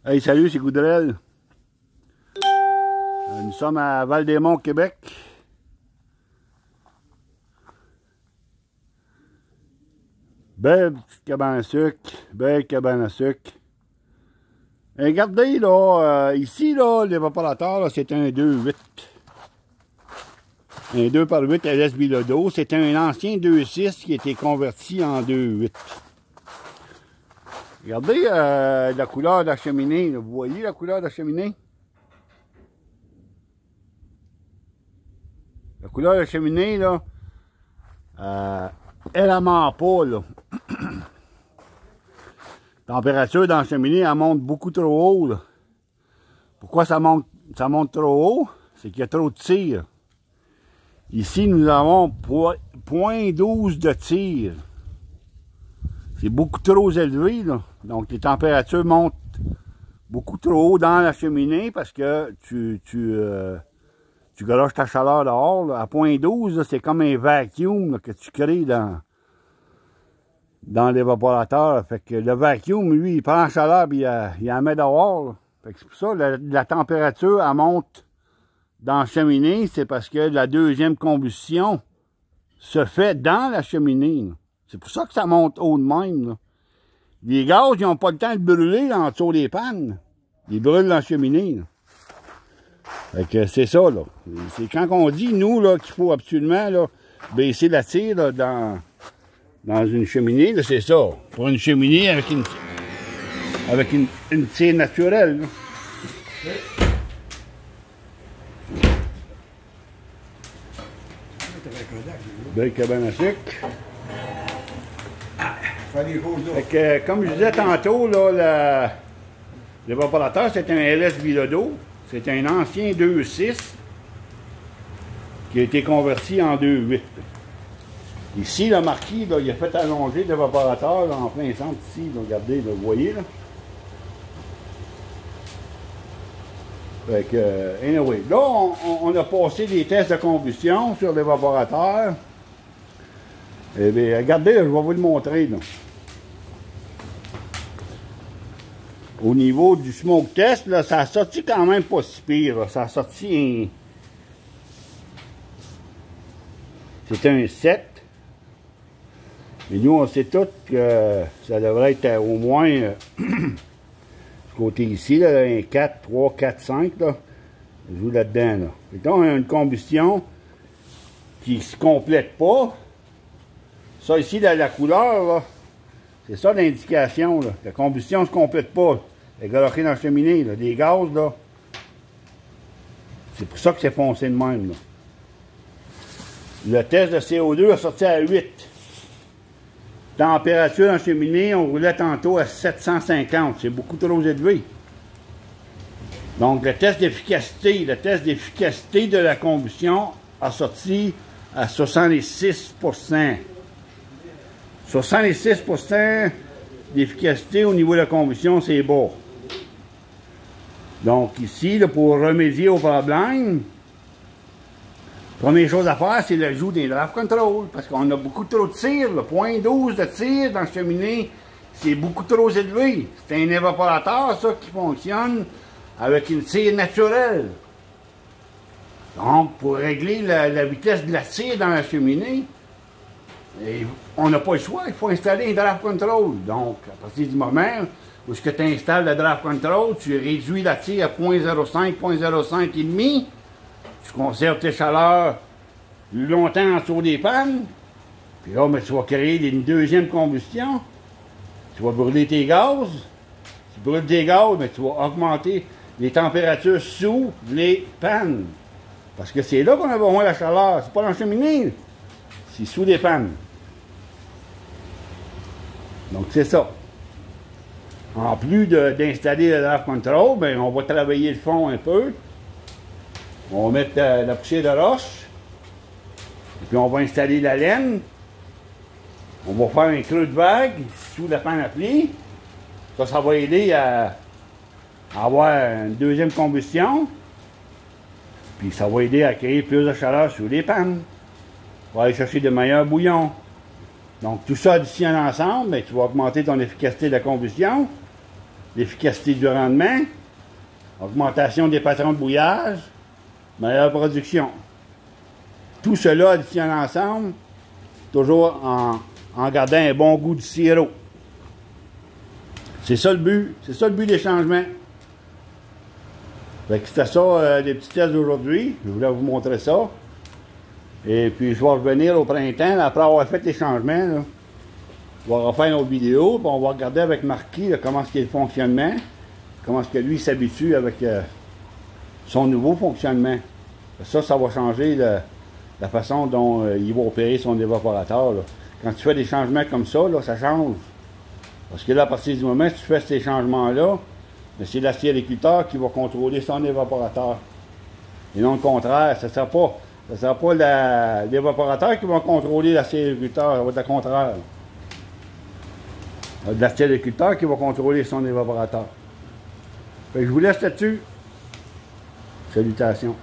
Hey, salut, c'est Goudrel. Nous sommes à Val-des-Monts, Québec. Belle petite cabane à sucre, belle cabane à sucre. Et regardez, là, ici, là, l'évaporateur, c'est un 2.8. Un 2 par 8 LS Bilodeau. C'est un ancien 2.6 qui a été converti en 2.8. Regardez la couleur de la cheminée. Là. Vous voyez la couleur de la cheminée? La couleur de la cheminée, là, elle ne ment pas, là. La température dans la cheminée, elle monte beaucoup trop haut, là. Pourquoi ça monte trop haut? C'est qu'il y a trop de tir. Ici, nous avons 0.12 de tir. C'est beaucoup trop élevé, là. Donc, les températures montent beaucoup trop haut dans la cheminée parce que tu galoches ta chaleur dehors. Là. À 0.12, c'est comme un vacuum là, que tu crées dans l'évaporateur. Fait que le vacuum, lui, il prend la chaleur et il la met dehors. Là. Fait que c'est pour ça que la température, elle monte dans la cheminée. C'est parce que la deuxième combustion se fait dans la cheminée. C'est pour ça que ça monte haut de même. Là. Les gaz, ils n'ont pas le temps de brûler là, en dessous des pannes. Ils brûlent dans la cheminée. Là. Fait que c'est ça, là. C'est quand on dit, nous, là, qu'il faut absolument, là, baisser la tire, là, dans une cheminée, là, c'est ça. Pour une cheminée avec une tire naturelle, là. Belle cabane à sucre. Fait que, comme je disais tantôt, là, l'évaporateur, c'est un LS Bilodeau. C'est un ancien 2.6 qui a été converti en 2.8. Ici, le marquis, là, il a fait allonger l'évaporateur en plein centre ici. Là, regardez, là, vous voyez, là. Fait que, anyway, là, on a passé des tests de combustion sur l'évaporateur. Eh bien, regardez, là, je vais vous le montrer, là. Au niveau du smoke test, là, ça a sorti quand même pas si pire. Là. Ça a sorti C'était un 7. Mais nous, on sait tous que ça devrait être au moins ce côté ici, là, un 4, 3, 4, 5, là. Je joue là-dedans, là. Et donc, on a une combustion qui ne se complète pas. Ça ici, la couleur, là, c'est ça l'indication, là. La combustion ne se complète pas. Elle est galochée dans la cheminée, là. Des gaz, là. C'est pour ça que c'est foncé de même, là. Le test de CO2 a sorti à 8. Température dans la cheminée, on roulait tantôt à 750. C'est beaucoup trop élevé. Donc, le test d'efficacité de la combustion a sorti à 66%. 66% d'efficacité au niveau de la combustion, c'est bas. Donc ici, là, pour remédier au problème, première chose à faire, c'est l'ajout des draft control, parce qu'on a beaucoup trop de tir, 0.12 de tir dans la cheminée, c'est beaucoup trop élevé. C'est un évaporateur, ça, qui fonctionne avec une tire naturelle. Donc, pour régler la vitesse de la tire dans la cheminée, on n'a pas le choix, il faut installer un draft control. Donc, à partir du moment où tu installes le draft control, tu réduis la tire à 0.05, 0.05 et demi, tu conserves tes chaleurs longtemps en dessous des pannes, puis là, tu vas créer une deuxième combustion, tu vas brûler tes gaz, tu brûles tes gaz, mais tu vas augmenter les températures sous les pannes. Parce que c'est là qu'on a besoin de la chaleur, c'est pas dans la cheminée, c'est sous les pannes. Donc c'est ça. En plus d'installer le draft control, ben, on va travailler le fond un peu. On va mettre la poussière de roche. Et puis on va installer la laine. On va faire un creux de vague sous la panoplie. Ça va aider à avoir une deuxième combustion. Puis ça va aider à créer plus de chaleur sous les pannes. On va aller chercher de meilleurs bouillons. Donc tout ça additionné ensemble, ben, tu vas augmenter ton efficacité de la combustion. l'efficacité du rendement, augmentation des patrons de bouillage, meilleure production. Tout cela additionné ensemble, toujours en gardant un bon goût du sirop. C'est ça le but des changements. Fait que c'était ça, les petits tests d'aujourd'hui. Je voulais vous montrer ça. Et puis je vais revenir au printemps, là, après avoir fait les changements. Là, on va refaire nos vidéos, puis on va regarder avec Marquis là, comment est le fonctionnement, comment est-ce que lui s'habitue avec son nouveau fonctionnement. Ça va changer la façon dont il va opérer son évaporateur. Là. Quand tu fais des changements comme ça, là, ça change. Parce que là, à partir du moment où tu fais ces changements-là, c'est l'acériculteur qui va contrôler son évaporateur. Et non le contraire, ça ne sera pas l'évaporateur qui va contrôler l'acériculteur, ça va être le contraire. L'acériculteur qui va contrôler son évaporateur. Fait que je vous laisse là-dessus. Salutations.